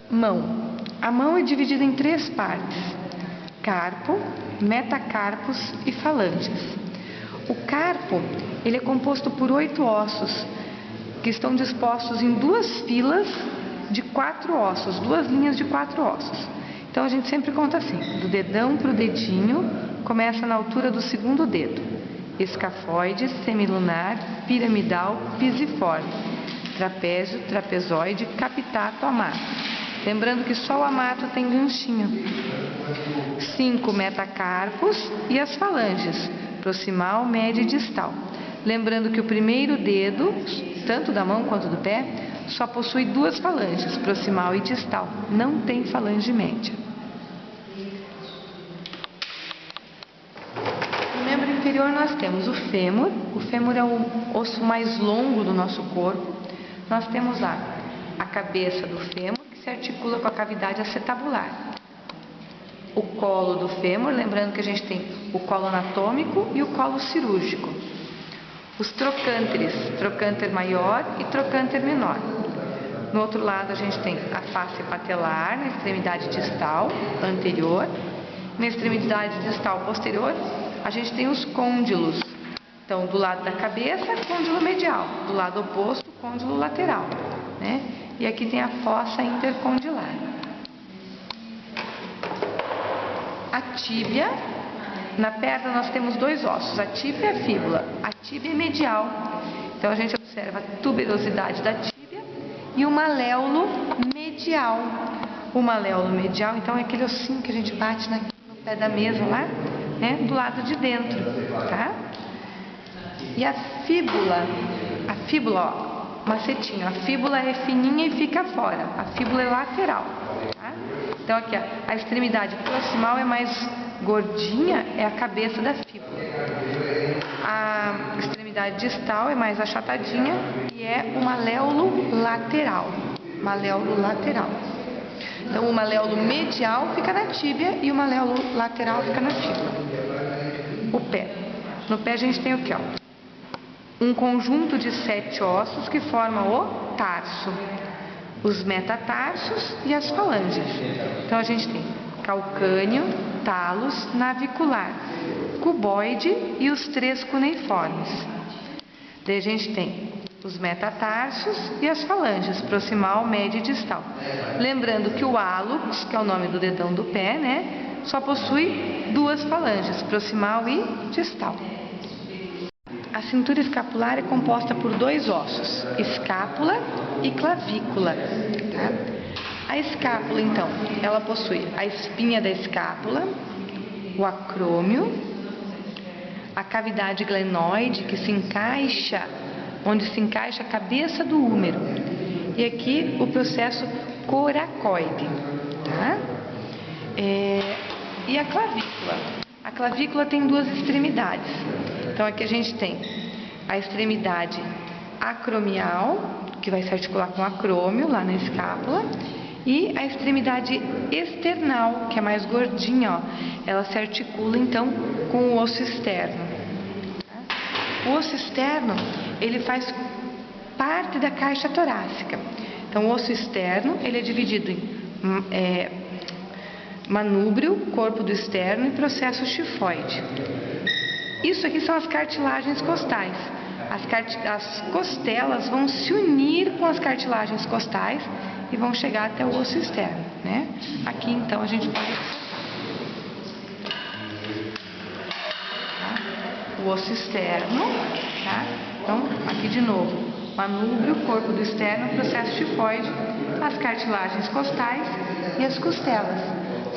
Mão. A mão é dividida em 3 partes: carpo, metacarpos e falanges. O carpo, ele é composto por 8 ossos, que estão dispostos em 2 filas de 4 ossos, 2 linhas de 4 ossos. Então a gente sempre conta assim: do dedão para o dedinho, começa na altura do 2º dedo: escafoide, semilunar, piramidal, pisiforme, trapézio, trapezoide, capitato, amato. Lembrando que só o amato tem ganchinho. 5 metacarpos e as falanges, proximal, média e distal. Lembrando que o primeiro dedo, tanto da mão quanto do pé, só possui 2 falanges, proximal e distal. Não tem falange média. No membro inferior nós temos o fêmur. O fêmur é o osso mais longo do nosso corpo. Nós temos lá a cabeça do fêmur, se articula com a cavidade acetabular. O colo do fêmur, lembrando que a gente tem o colo anatômico e o colo cirúrgico. Os trocânteres, trocânter maior e trocânter menor. No outro lado a gente tem a face patelar, na extremidade distal anterior. Na extremidade distal posterior, a gente tem os côndilos. Então, do lado da cabeça, côndilo medial. Do lado oposto, côndilo lateral, né? E aqui tem a fossa intercondilar. A tíbia, na perna nós temos 2 ossos, a tíbia e a fíbula. A tíbia é medial, então a gente observa a tuberosidade da tíbia e o maléolo medial. O maléolo medial, então, é aquele ossinho que a gente bate no pé da mesa lá, né, do lado de dentro, tá? E a fíbula, ó, macetinho, a fíbula é fininha e fica fora, a fíbula é lateral, tá? Então aqui, ó, a extremidade proximal é mais gordinha, é a cabeça da fíbula. A extremidade distal é mais achatadinha e é o maléolo lateral. Maléolo lateral. Então o maléolo medial fica na tíbia e o maléolo lateral fica na fíbula. O pé. No pé a gente tem o quê, ó? Um conjunto de 7 ossos que formam o tarso, os metatarsos e as falanges. Então a gente tem calcâneo, talos, navicular, cuboide e os 3 cuneiformes. Daí a gente tem os metatarsos e as falanges, proximal, média e distal. Lembrando que o hálux, que é o nome do dedão do pé, né, só possui 2 falanges, proximal e distal. A cintura escapular é composta por 2 ossos, escápula e clavícula, tá? A escápula, então, ela possui a espinha da escápula, o acrômio, a cavidade glenoide, que se encaixa, onde se encaixa a cabeça do úmero, e aqui o processo coracoide, tá? E a clavícula. A clavícula tem 2 extremidades. Então aqui a gente tem a extremidade acromial, que vai se articular com o acrômio, lá na escápula, e a extremidade external, que é mais gordinha, ó, ela se articula então com o osso externo. O osso externo, ele faz parte da caixa torácica. Então o osso externo, ele é dividido em manúbrio, corpo do externo e processo xifoide. Isso aqui são as cartilagens costais. As costelas vão se unir com as cartilagens costais e vão chegar até o osso externo, né? Aqui então a gente pode o osso externo, tá? Então aqui de novo, manúbrio, corpo do externo, processo xifoide, as cartilagens costais e as costelas.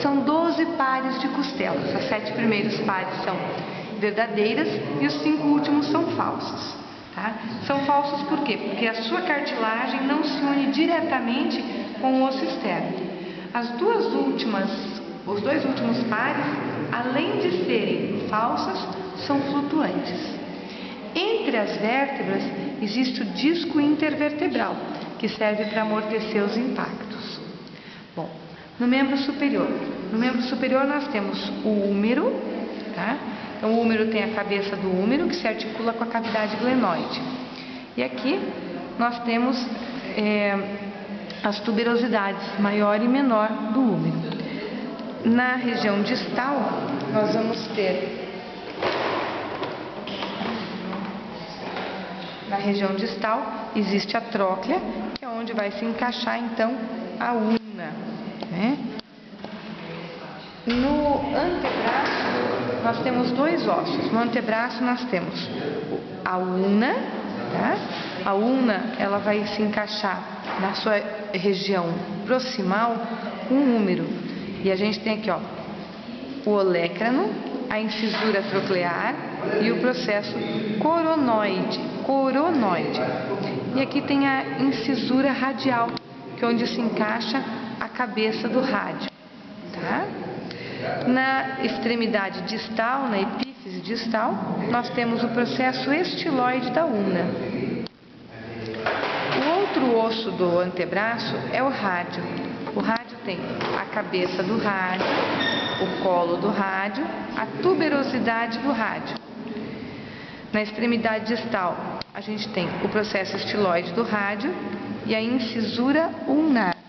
São 12 pares de costelas. As 7 primeiros pares são verdadeiras e os 5 últimos são falsos, tá? São falsos por quê? Porque a sua cartilagem não se une diretamente com o osso externo. Os 2 últimos pares, além de serem falsas, são flutuantes. Entre as vértebras existe o disco intervertebral, que serve para amortecer os impactos. Bom, no membro superior nós temos o úmero, tá? Então, o úmero tem a cabeça do úmero, que se articula com a cavidade glenoide. E aqui nós temos as tuberosidades maior e menor do úmero. Na região distal, nós vamos ter na região distal existe a tróclea, que é onde vai se encaixar então a ulna, né? No antebraço nós temos dois ossos. No antebraço nós temos a ulna, tá? A ulna ela vai se encaixar na sua região proximal com o úmero. E a gente tem aqui, ó, o olecrano, a incisura troclear e o processo coronoide. E aqui tem a incisura radial, que é onde se encaixa a cabeça do rádio, tá? Na extremidade distal, na epífise distal, nós temos o processo estiloide da ulna. O outro osso do antebraço é o rádio. O rádio tem a cabeça do rádio, o colo do rádio, a tuberosidade do rádio. Na extremidade distal, a gente tem o processo estiloide do rádio e a incisura ulnar.